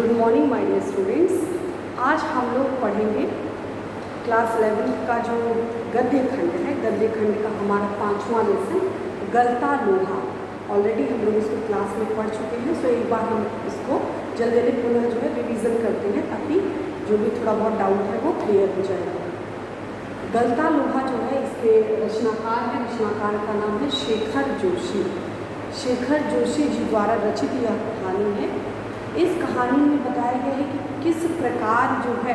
Good morning my dear students. आज हम लोग पढ़ेंगे क्लास 11 का जो गद्य खंड है। गद्य खंड का हमारा 5वां लेसन गलता लोहा। ऑलरेडी हम लोग इसको क्लास में पढ़ चुके हैं, सो एक बार हम इसको जल्दी जल्दी पुनः जो है रिवीजन करते हैं ताकि जो भी थोड़ा बहुत डाउट है वो क्लियर हो जाएगा। गलता लोहा जो है इसके रचनाकार है, रचनाकार का नाम है शेखर जोशी। शेखर जोशी जी द्वारा रचित यह कहानी है। इस कहानी में बताया गया है कि किस प्रकार जो है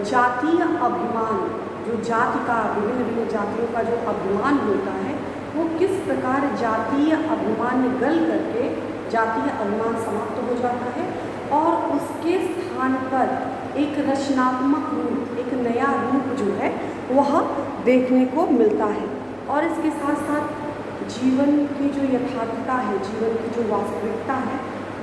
जातीय अभिमान, जो जाति का विभिन्न विभिन्न जातियों का जो अभिमान होता है वो किस प्रकार जातीय अभिमान गल करके जातीय अभिमान समाप्त हो जाता है और उसके स्थान पर एक रचनात्मक रूप, एक नया रूप जो है वह देखने को मिलता है। और इसके साथ साथ जीवन की जो यथार्थता है, जीवन की जो वास्तविकता है,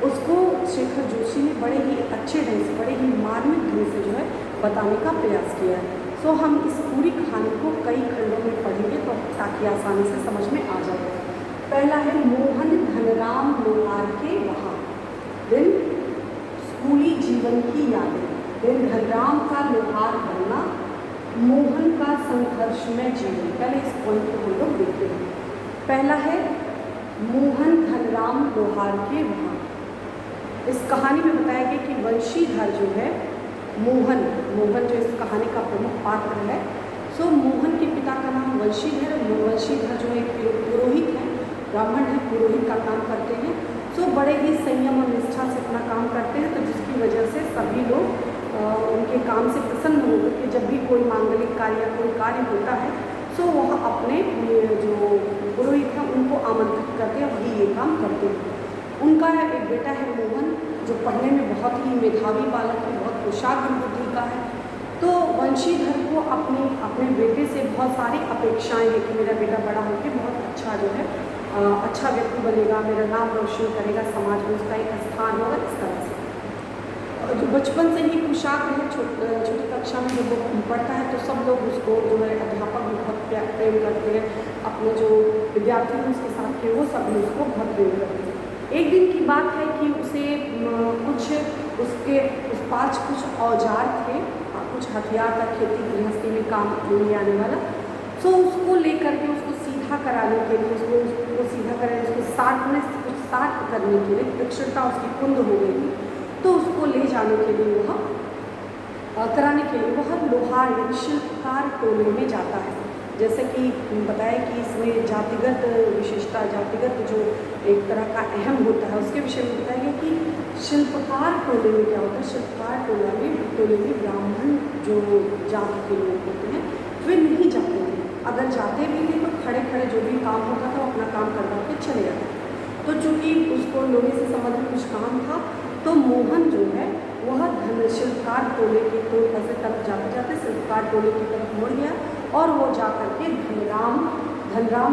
उसको शेखर जोशी ने बड़े ही अच्छे ढंग से, बड़े ही मार्मिक ढंग से जो है बताने का प्रयास किया है। सो हम इस पूरी कहानी को कई खंडों में पढ़ेंगे तो ताकि आसानी से समझ में आ जाए। पहला है मोहन धनराम लोहार के वहाँ। दिन स्कूली जीवन की यादें। दिन धनराम का लोहार बनना, मोहन का संघर्षमय जीवन। पहले इस पॉइंट को हम लोग देखते हैं। पहला है मोहन धनराम लोहार के वहाँ। इस कहानी में बताया गया कि वंशीधर जो है मोहन जो इस कहानी का प्रमुख पात्र है, सो मोहन के पिता का नाम वंशीधर। वंशीधर जो एक पुरोहित है, ब्राह्मण है, पुरोहित का काम करते हैं। सो बड़े ही संयम और निष्ठा से अपना काम करते हैं, तो जिसकी वजह से सभी लोग उनके काम से प्रसन्न होकर के जब भी कोई मांगलिक कार्य या कोई कार्य होता है सो वह अपने जो पुरोहित हैं उनको आमंत्रित करके वही ये काम करते हैं। उनका एक बेटा है मोहन, जो पढ़ने में बहुत ही मेधावी बालक है, बहुत कुशाग्र बुद्धि का है। तो वंशीधर को अपने बेटे से बहुत सारी अपेक्षाएं हैं कि मेरा बेटा बड़ा होकर बहुत अच्छा जो है अच्छा व्यक्ति बनेगा, मेरा नाम रोशन करेगा, समाज में उसका एक स्थान होगा। इस तरह से जो बचपन से ही कुशाग्र है, छोटी कक्षा में जब वो पढ़ता है तो सब लोग उसको जो है अध्यापक भी बहुत प्रेम करते हैं, अपने जो विद्यार्थी हैं उसके साथ के वो सब भी उसको बहुत प्रेम करते हैं। एक दिन की बात है कि उसे कुछ उसके उस पास कुछ औजार थे, कुछ हथियार था खेती गृहस्थी में काम में आने वाला। सो उसको लेकर के उसको सीधा कराने के लिए, उसको सीधा कराने, उसको साट करने के लिए दक्षता उसकी कुंद हो गई थी, तो उसको ले जाने के लिए वह कराने के लिए वह लोहार यानी शिल्पकार टोले में जाता है। जैसे कि बताया कि इसमें जातिगत विशेषता, जातिगत जो एक तरह का अहम होता है उसके विषय में बताया गया कि शिल्पकार टोले में क्या होता है। शिल्पकार टोले में ब्राह्मण जो जाति के लोग होते हैं वे नहीं जाते हैं। अगर जाते भी थे तो खड़े खड़े जो भी काम होता था वो अपना काम करवा के चले जाते थे। तो चूँकि उसको लोहे से संबंधित कुछ काम था तो मोहन जो है वह शिल्पकार टोले की तरफ जाते जाते शिल्पकार टोले की तरफ मुड़ गया और वो जा करके धनराम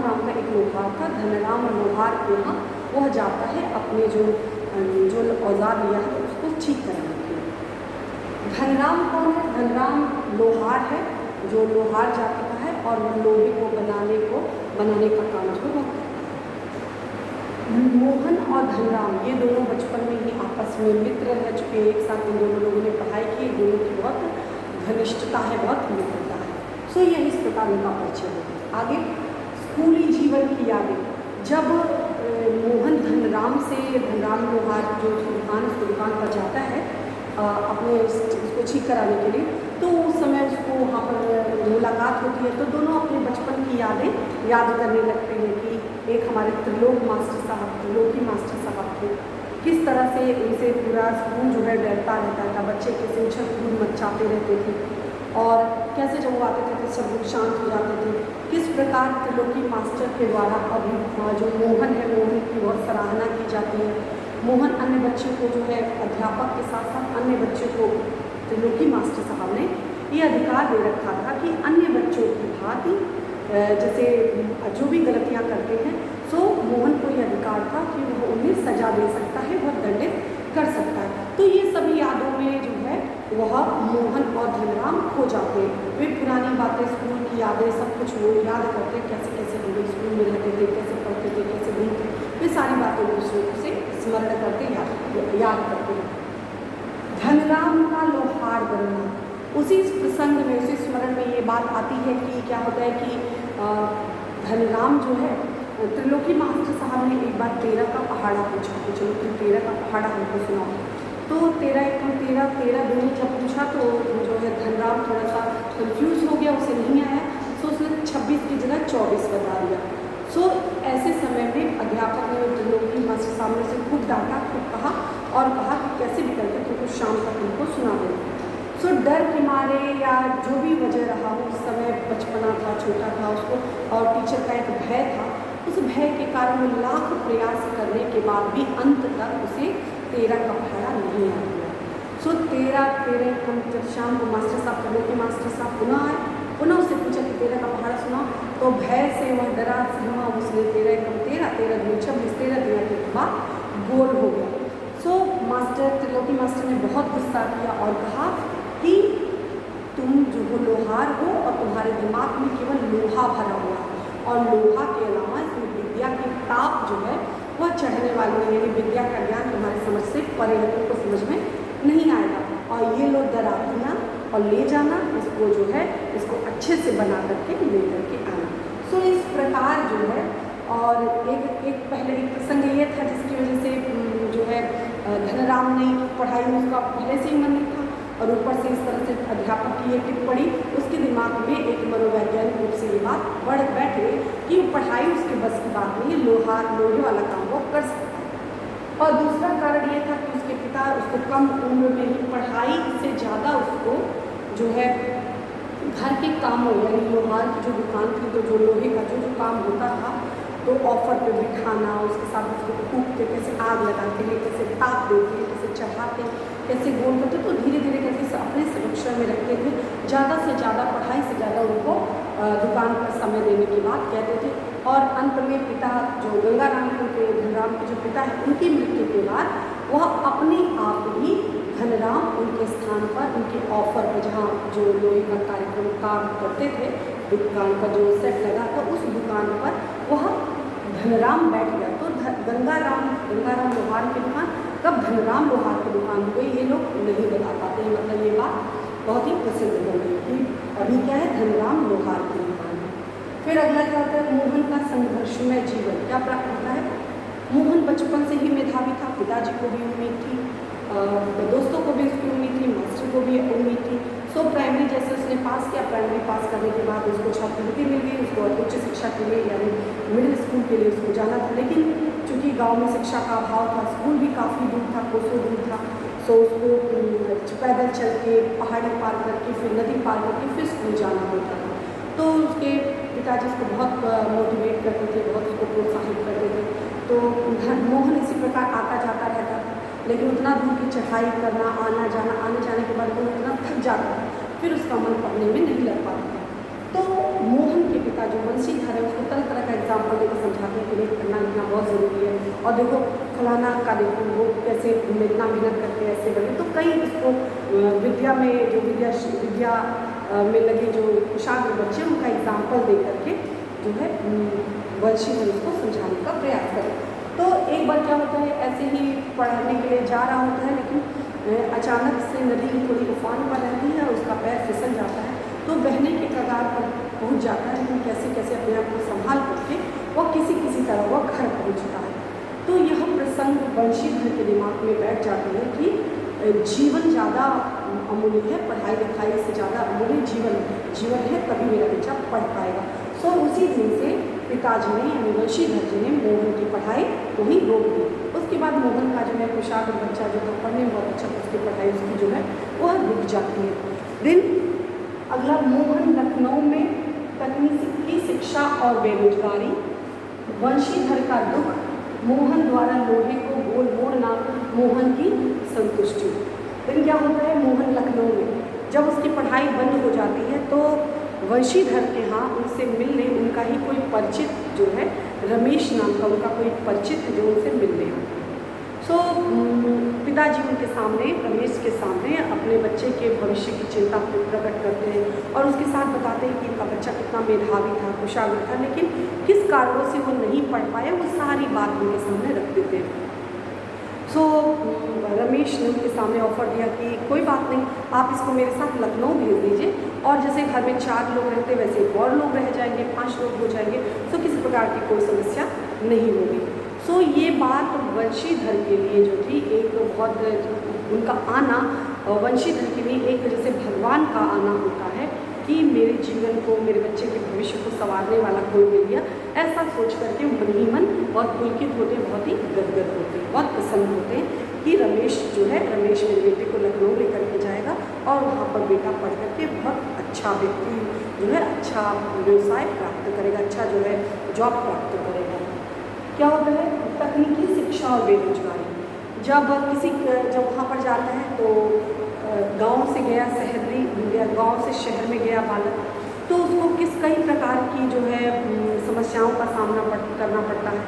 नाम का एक लोहार था, धनराम लोहार के यहाँ वह जाता है अपने जो औजार लिया है उसको ठीक कराने के लिए। धनराम कौन है? धनराम लोहार है, जो लोहार जाति का है और वह लोहे को बनाने का काम जो वो करता है। मोहन और धनराम ये दोनों बचपन में ही आपस में मित्र रह चुके हैं, एक साथ इन दोनों लोगों ने पढ़ाई की, दोनों की बहुत घनिष्ठता है, बहुत मित्रता है। सो यह इस प्रकार उनका परिचय होगा। आगे स्कूली जीवन की यादें। जब मोहन धनराम लोहार जो दुकान पर जाता है अपने इसको ठीक कराने के लिए, तो उस समय उसको वहाँ पर मुलाकात होती है, तो दोनों अपने बचपन की यादें याद करने लगते हैं कि एक हमारे त्रिलोकी मास्टर साहब थे, किस तरह से उनसे पूरा स्कूल जो है डरता रहता था, बच्चे कैसे उछल कूद मचाते रहते थे और कैसे जब वो आते थे तो सब लोग शांत हो जाते थे। किस प्रकार त्रिलोकी मास्टर के द्वारा अभी जो मोहन है, मोहन की बहुत सराहना की जाती है। मोहन अन्य बच्चों को जो है अध्यापक के साथ साथ अन्य बच्चों को त्रिलोकी मास्टर साहब ने ये अधिकार दे रखा था कि अन्य बच्चों की भांति जैसे जो भी गलतियाँ करते हैं सो मोहन को ये अधिकार था कि वह उन्हें सजा दे सकता है, वह दंडित कर सकता है। तो ये सभी यादों में जो है वह मोहन और धनराम खो जाते हैं। वे पुरानी बातें, स्कूल की यादें, सब कुछ वो याद करते हैं, कैसे कैसे हम लोग स्कूल में रहते थे, कैसे पढ़ते थे, कैसे घूमते, वे सारी बातें दूसरों से स्मरण करते याद करते हैं। धनराम का लोहार बनना। उसी प्रसंग में, उसी स्मरण में ये बात आती है कि क्या होता है कि धनराम जो है, त्रिलोकी मास्टर साहब ने एक बार 13 का पहाड़ा पूछा कि चलो तुम 13 का पहाड़ा हमको सुनाओ। तो 13 एकम 13 13 दूनी जब पूछा तो जो है धनराम थोड़ा सा कंफ्यूज हो गया, उसे नहीं आया, सो उसने 26 की जगह 24 बता दिया। सो ऐसे समय में अध्यापक ने त्रिलोकी मास्टर सामने से खूब डांटा, खूब कहा और कहा कि कैसे भी करके तुमको शाम तक तुमको सुना दो। सो डर के मारे या जो भी वजह रहा हो, उस समय बचपना था, छोटा था उसको, और टीचर का एक भय था, उस भय के कारण वो लाख प्रयास करने के बाद भी अंत तक उसे 13 का पहाड़ा नहीं आ गया। सो 13 हम जब शाम को मास्टर साहब, त्रिलोकी मास्टर साहब पुनः आए, पुनः उससे पूछा कि 13 का पहाड़ा सुना, तो भय से वह डरा सहमा, उसने 13 एकम 13 13 दूनी 26 13 दिया के बाद गोल हो गया। सो मास्टर, त्रिलोकी मास्टर ने बहुत गुस्सा किया और कहा कि तुम जो हो लोहार हो और तुम्हारे दिमाग में केवल लोहा भरा हुआ है, और लोहा के अलावा इसमें विद्या की ताप जो है वह चढ़ने वाली है, यानी विद्या का ज्ञान तुम्हारी समझ से परे है, तुमको समझ में नहीं आएगा। और ये लो दरातियाँ और ले जाना, इसको जो है इसको अच्छे से बना करके ले करके आना। सो इस प्रकार जो है, और एक पहले एक प्रसंग ये था जिसकी वजह से जो है धनराम ने पढ़ाई में उसका पहले से ही मन नहीं था, और ऊपर से इस तरह से अध्यापक की ये टिप्पणी उसके दिमाग में एक मनोवैज्ञानिक रूप से ये बात बढ़ बैठ गई कि पढ़ाई उसके बस की बात नहीं है, लोहे वाला काम वो कर सकता है। और दूसरा कारण ये था कि उसके पिता उसको कम उम्र में ही पढ़ाई से ज़्यादा उसको जो है घर के कामों, यानी लोहार की जो दुकान थी, तो जो लोहे का जो काम होता था, तो ऑफर पे बिठाना, उसके साथ उसको फूक के कैसे आग लगाते हैं, कैसे ताप देते हैं, कैसे चढ़ाते हैं, कैसे गोल करते, तो धीरे धीरे करके अपने संरक्षण में रखते थे। ज़्यादा से ज़्यादा पढ़ाई से ज़्यादा उनको दुकान पर समय देने की बात कहते थे। और अंत में पिता जो गंगाराम के, धनराम के जो पिता है, उनकी मृत्यु के बाद वह अपने आप ही धनराम उनके स्थान पर, उनके ऑफर पर, जहाँ जो लोहे का कार्यक्रम काम करते थे, दुकान का जो सेट लगा था, उस दुकान पर वह धनराम बैठ गया। तो गंगाराम लोहार की दुकान कब धनराम लोहार की दुकान हो गई, ये लोग नहीं बता पाते हैं। मतलब ये बात बहुत ही प्रसिद्ध हो गई कि अभी क्या है, धनराम लोहार की दुकान है। फिर अगला क्या होता है, मोहन का संघर्षमय जीवन। क्या प्राप्त होता है, मोहन बचपन से ही मेधावी था, पिताजी को भी उम्मीद थी, दोस्तों को भी उसकी उम्मीद थी, मास्टर को भी उम्मीद थी। सो प्राइमरी जैसे उसने पास किया, प्राइमरी पास करने के बाद उसको छात्रवृत्ति मिल गई, उसको उच्च शिक्षा के लिए यानी मिडिल स्कूल के लिए उसको जाना था। लेकिन चूँकि गांव में शिक्षा का अभाव था, स्कूल भी काफ़ी दूर था, कोसों दूर था, सो उसको पैदल चल के, पहाड़ी पार करके, फिर नदी पार करके फिर स्कूल जाना होता था। तो उसके पिताजी उसको बहुत मोटिवेट करते थे, बहुत उसको प्रोत्साहित करते थे। तो मोहन इसी प्रकार आता जाता रहता था, लेकिन उतना दूर की चढ़ाई करना, आने जाने के बाद वो इतना थक जाता था, फिर उसका मन पढ़ने में नहीं लग पाता था। तो मोहन के पिता जो वंशीधर है, उसको तरह तरह का एग्जाम्पल देकर समझाते हैं कि नहीं, पढ़ना लिखना बहुत ज़रूरी है, और देखो फलाना का देखो वो कैसे इतना मेहनत करके ऐसे बने। तो कई इसको विद्या में जो विद्या में लगे जो कुशाग्र बच्चे, उनका एग्जाम्पल दे करके जो है वंशीधर उसको समझाने का प्रयास करें। तो एक बार क्या होता है, ऐसे ही पढ़ने के लिए जा रहा होता है, लेकिन अचानक से नदी थोड़ी उफान पर रहती है और उसका पैर फिसल जाता है, तो बहने के कगार पर पहुंच जाता है। लेकिन कैसे कैसे अपने आप को संभाल करके वह किसी तरह वह घर पहुंचता है। तो यह प्रसंग वंशीधर के दिमाग में बैठ जाता है कि जीवन ज़्यादा अमूल्य है, पढ़ाई लिखाई से ज़्यादा अमूल्य जीवन है, तभी मेरा बच्चा पढ़ पाएगा। सो उसी दिन से पिताजी ने यानी वंशीधर जी ने मोहन की पढ़ाई वहीं रोक दी। उसके बाद मोहन का जो है कुशाग्र बच्चा जो था, पढ़ने में बहुत अच्छा, उसकी पढ़ाई उसकी जो है वह रुक जाती है। दिन अगला, मोहन लखनऊ में तकनीकी शिक्षा और बेरोजगारी, वंशीधर का दुख, मोहन द्वारा लोहे को गोल मोड़ना, मोहन की संतुष्टि। दिन क्या होता है, मोहन लखनऊ में जब उसकी पढ़ाई बंद हो जाती है, तो वंशीधर के यहाँ उनसे मिलने उनका ही कोई परिचित जो है, रमेश नाम का उनका कोई परिचित जो उनसे मिलने आता है। सो पिताजी उनके सामने, रमेश के सामने अपने बच्चे के भविष्य की चिंता प्रकट करते हैं और उसके साथ बताते हैं कि इनका बच्चा कितना मेधावी था, कुशाग्र था, लेकिन किस कारणों से वो नहीं पढ़ पाया, वो सारी बात उनके सामने रख देते हैं। सो रमेश ने उनके सामने ऑफ़र दिया कि कोई बात नहीं, आप इसको मेरे साथ लखनऊ भेज दीजिए, और जैसे घर में 4 लोग रहते वैसे एक और लोग रह जाएंगे, 5 लोग हो जाएंगे, तो किसी प्रकार की कोई समस्या नहीं होगी। सो ये बात वंशीधर के लिए जो थी एक बहुत उनका आना, वंशीधर के लिए एक जैसे भगवान का आना होता है कि मेरे जीवन को, मेरे बच्चे के भविष्य को संवारने वाला कोई मिल गया, ऐसा सोच करके मन ही मन बहुत पुलकित होते, बहुत ही गदगद होते, बहुत प्रसन्न होते हैं कि रमेश जो है, रमेश मेरे बेटे को लखनऊ लेकर के जाएगा और वहाँ पर बेटा पढ़ करके बहुत अच्छा व्यक्ति जो है, अच्छा व्यवसाय प्राप्त करेगा, अच्छा जो है जॉब प्राप्त करेगा। क्या होता है, तकनीकी शिक्षा और बेरोजगारी। जब वहाँ पर जाता है तो गांव से गया, शहरी गया, गांव से शहर में गया बालक, तो उसको कई प्रकार की जो है समस्याओं का करना पड़ता है,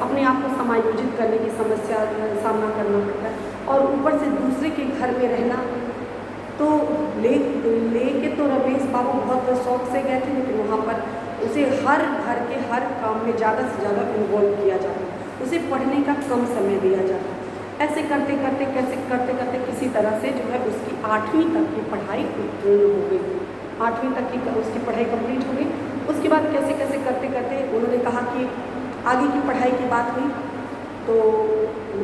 अपने आप को समायोजित करने की सामना करना पड़ता है, और ऊपर से दूसरे के घर में रहना। तो ले के तो रमेश बाबू बहुत शौक से गए थे, लेकिन वहाँ पर उसे हर घर के हर काम में ज़्यादा से ज़्यादा इन्वॉल्व किया जाता, उसे पढ़ने का कम समय दिया जाता। ऐसे करते करते किसी तरह से जो है उसकी 8वीं तक की पढ़ाई उत्तीर्ण हो गई, 8वीं तक की उसकी पढ़ाई कंप्लीट हो गई। उसके बाद कैसे करते उन्होंने कहा कि आगे की पढ़ाई की बात हुई, तो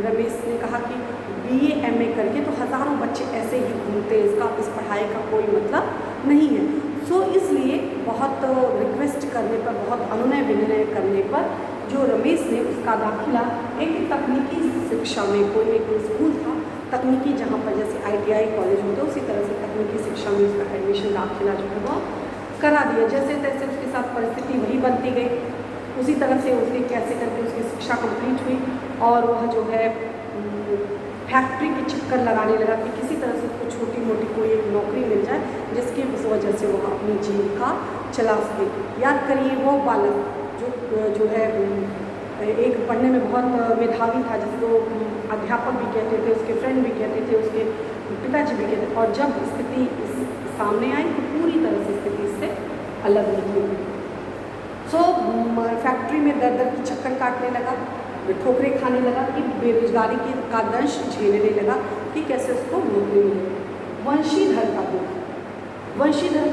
रमेश ने कहा कि BA MA करके तो हज़ारों बच्चे ऐसे ही घूमते, इस पढ़ाई का कोई मतलब नहीं है। सो इसलिए बहुत रिक्वेस्ट करने पर, बहुत अनुनय विनय करने पर जो रमेश ने उसका दाखिला एक तकनीकी शिक्षा में, कोई एक स्कूल था तकनीकी, जहाँ पर जैसे ITI कॉलेज होते उसी तरह से तकनीकी शिक्षा में उसका एडमिशन दाखिला जो है वो करा दिया। जैसे तैसे उसके साथ परिस्थिति वही बनती गई, उसी तरह से उसके कैसे करके उसकी शिक्षा कंप्लीट हुई, और वह जो है फैक्ट्री के चक्कर लगाने लगा कि किसी तरह से उसको छोटी मोटी कोई एक नौकरी मिल जाए जिसकी वजह से वह अपनी जीविका चला सके। याद करिए वो बालक जो है एक पढ़ने में बहुत मेधावी था, जिसको अध्यापक भी कहते थे, उसके फ्रेंड भी कहते थे, उसके पिताजी भी कहते थे, और जब स्थिति सामने आई तो पूरी तरह से स्थिति इससे अलग निकली। सो फैक्ट्री में दर की चक्कर काटने लगा, ठोकरें खाने लगा, कि बेरोजगारी का दंश झेलने लगा कि कैसे उसको नौकरी मिले। वंशीधर का दुख, वंशीधर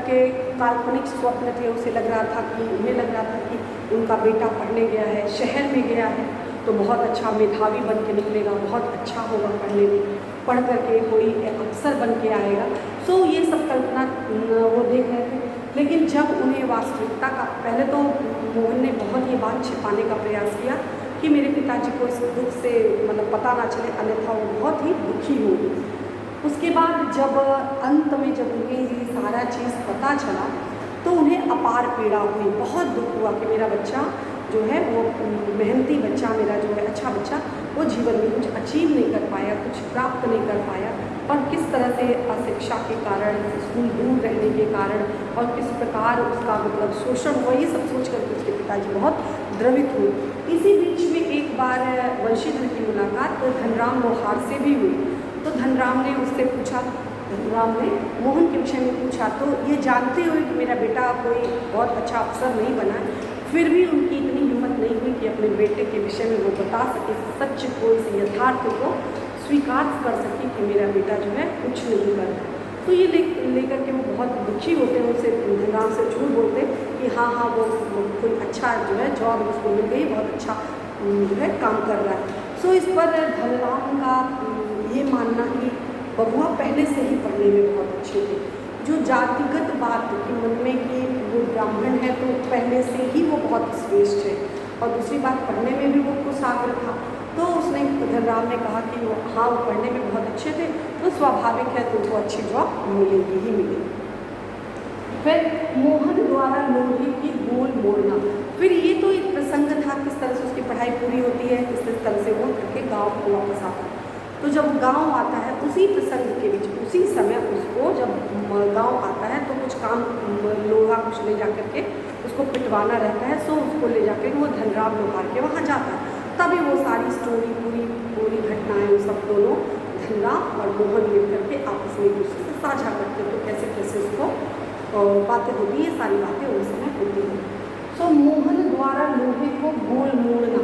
के काल्पनिक स्वप्न थे, उसे लग रहा था कि उन्हें लग रहा था कि उनका बेटा पढ़ने गया है, शहर में गया है, तो बहुत अच्छा मेधावी बन के निकलेगा, बहुत अच्छा होगा पढ़ने में, पढ़ करके कोई अफसर बन के आएगा। सो ये सब कल्पना वो देख रहे थे, लेकिन जब उन्हें वास्तविकता का, पहले तो मोहन ने बहुत ये बात छिपाने का प्रयास किया कि मेरे पिताजी को इस दुख से मतलब पता ना चले, अन्यथा वो बहुत ही दुखी होगी। उसके बाद जब अंत में जब उन्हें ये सारा चीज़ पता चला तो उन्हें अपार पीड़ा हुई, बहुत दुख हुआ कि मेरा बच्चा जो है वो मेहनती बच्चा, मेरा जो है अच्छा बच्चा, वो जीवन में कुछ अचीव नहीं कर पाया, कुछ प्राप्त नहीं कर पाया, और किस तरह से अशिक्षा के कारण, स्कूल दूर रहने के कारण, और किस प्रकार उसका मतलब शोषण हुआ, ये सब सोच करके उसके पिताजी बहुत द्रवित हुए। इसी बीच में एक बार वंशीधर की मुलाकात धनराम लोहार से भी हुई, तो धनराम ने उससे पूछा, धनराम ने मोहन के विषय में पूछा, तो ये जानते हुए कि मेरा बेटा कोई बहुत अच्छा अफसर नहीं बना, फिर भी उनकी इतनी हिम्मत नहीं हुई कि अपने बेटे के विषय में वो बता सके, सच को, इस यथार्थ को स्वीकार कर सके कि मेरा बेटा जो है कुछ नहीं कर रहा। तो ये लेकर के वो बहुत दुखी होते हैं, उसे धनराम से झूठ बोलते कि हाँ वो कोई अच्छा जो है जॉब उसको मिल गई, बहुत अच्छा जो है काम कर रहा है। सो इस पर धनराम का ये मानना कि बबुआ पहले से ही पढ़ने में बहुत अच्छे थे, जो जातिगत बात कि मन में कि वो ब्राह्मण है तो पहले से ही वो बहुत श्रेष्ठ है, और दूसरी बात पढ़ने में भी वो कुशाग्र था। तो उसने, धनराम ने कहा कि वो हाँ वो पढ़ने में बहुत अच्छे थे, तो स्वाभाविक है तुमको अच्छी जॉब मिलेगी ही मिलेगी। फिर मोहन द्वारा लोहे की गोल मोड़ना, फिर ये तो एक प्रसंग था, किस तरह से उसकी पढ़ाई पूरी होती है, किस तरह से वो करके गाँव को वापस आता है। तो जब गांव आता है उसी प्रसंग के बीच, उसी समय उसको जब गांव आता है तो कुछ काम, लोहा कुछ ले जा करके उसको पिटवाना रहता है, सो उसको ले जाकर वो धनराम लोहार के वहाँ जाता है। तभी वो सारी स्टोरी, पूरी घटनाएं सब दोनों धनराम और मोहन मिल करके आपस में एक दूसरे से साझा करते, तो कैसे कैसे उसको बातें होती है, सारी बातें उस समय होती हैं। सो मोहन द्वारा लोहे को गोल मोड़ना,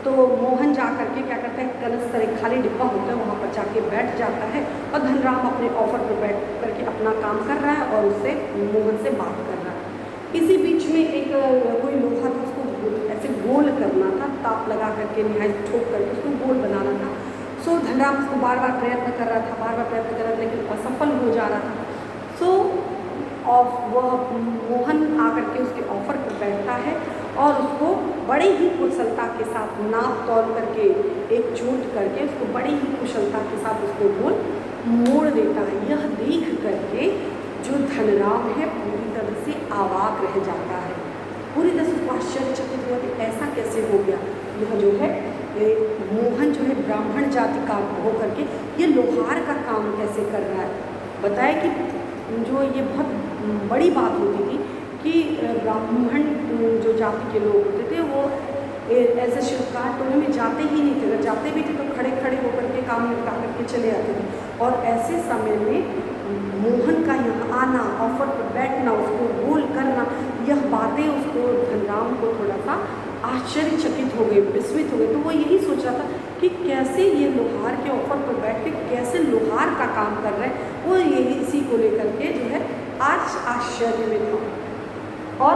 तो मोहन जा करके क्या करता है, कनस्तर एक खाली डिब्बा होता है वहाँ पर जाके बैठ जाता है और धनराम अपने ऑफर पर बैठ करके अपना काम कर रहा है और उससे मोहन से बात कर रहा है। इसी बीच में एक कोई लोहा था, उसको ऐसे गोल करना था, ताप लगा करके निहायत ठोक करके उसको गोल बनाना था। सो धनराम उसको बार बार प्रयत्न कर रहा था, बार बार प्रयत्न कर रहा था, लेकिन असफल हो जा रहा था। सो और वह मोहन आकर के उसके ऑफर पर बैठता है और उसको बड़ी ही कुशलता के साथ नाप तोल करके एक चोट करके उसको बड़ी ही कुशलता के साथ उसको गोल मोड़ देता है। यह देख करके जो धनराम है पूरी तरह से अवाक रह जाता है, पूरी तरह से आश्चर्यचकित हुआ कि ऐसा कैसे हो गया। यह जो है मोहन जो है ब्राह्मण जाति का होकर के ये लोहार का काम कैसे कर रहा है। बताया कि जो ये बहुत बड़ी बात होती थी कि ब्राह्मण जो जाति के लोग होते थे वो ऐसे शिल्पकार टोने में जाते ही नहीं थे, अगर जाते भी थे तो खड़े खड़े होकर के काम निपटा करके चले आते थे। और ऐसे समय में मोहन का यहाँ आना, ऑफर पर बैठना, उसको गोल करना, यह बातें उसको धनराम को थोड़ा सा आश्चर्यचकित हो गई, विस्मित हो गए। तो वो यही सोच रहा था कि कैसे ये लोहार के ऑफर पर बैठ के कैसे लोहार का काम कर रहे हैं, वो यही इसी को लेकर के जो है आज आश्चर्य में था। और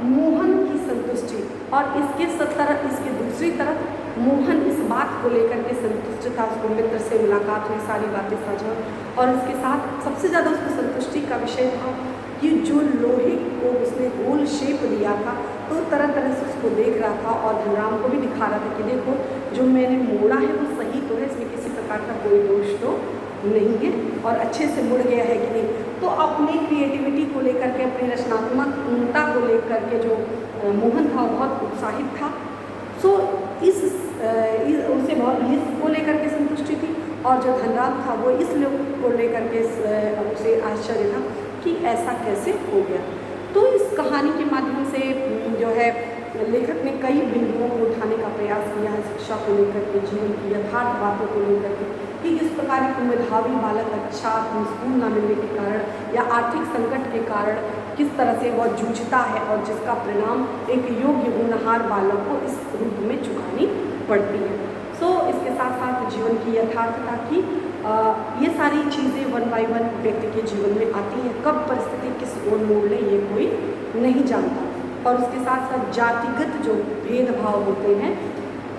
मोहन की संतुष्टि और इसके दूसरी तरफ मोहन इस बात को लेकर के संतुष्ट था, उसको मित्र से मुलाकात हुई, सारी बातें साझा, और इसके साथ सबसे ज़्यादा उसको संतुष्टि का विषय था कि जो लोहे को उसने गोल शेप दिया था तो तरह तरह से उसको देख रहा था और धनराम को भी दिखा रहा था कि देखो जो मैंने मोड़ा है वो सही तो है, इसमें किसी प्रकार का कोई दोष तो नहीं है और अच्छे से मुड़ गया है कि नहीं। तो अपनी क्रिएटिविटी को लेकर के, अपनी रचनात्मकता को लेकर के जो मोहन था बहुत उत्साहित था। सो उसे बहुत इसको लेकर के संतुष्टि थी, और जो धनराम था वो इस को लेकर के उसे आश्चर्य था कि ऐसा कैसे हो गया। तो इस कहानी के माध्यम से जो है लेखक ने कई बिंदुओं को उठाने का प्रयास किया है, शिक्षा को लेकर के, जीवन की यथार्थ बातों को लेकर के, कि किस प्रकार एक मेधावी बालक अच्छा स्कूल न मिलने के कारण या आर्थिक संकट के कारण किस तरह से वह जूझता है और जिसका परिणाम एक योग्य होनहार बालक को इस रूप में चुकानी पड़ती है। सो इसके साथ साथ जीवन की यथार्थता की ये सारी चीज़ें वन बाय वन व्यक्ति के जीवन में आती हैं। कब परिस्थिति किस ओर मोड़ ले ये कोई नहीं जानता। और उसके साथ साथ जातिगत जो भेदभाव होते हैं,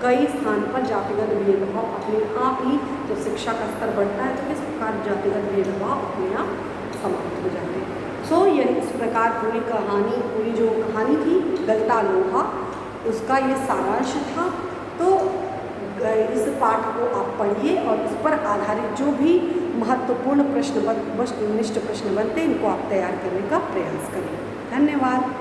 कई स्थान पर जातिगत भेदभाव अपने आप ही जब शिक्षा का स्तर बढ़ता है तो किस प्रकार जातिगत भेदभाव अपने आप समाप्त हो जाते हैं। सो यह इस प्रकार पूरी जो कहानी थी गलता लोहा, उसका ये सारांश था। तो इस पाठ को आप पढ़िए और इस पर आधारित जो भी महत्वपूर्ण वस्तुनिष्ठ प्रश्न बनते हैं इनको आप तैयार करने का प्रयास करें। धन्यवाद।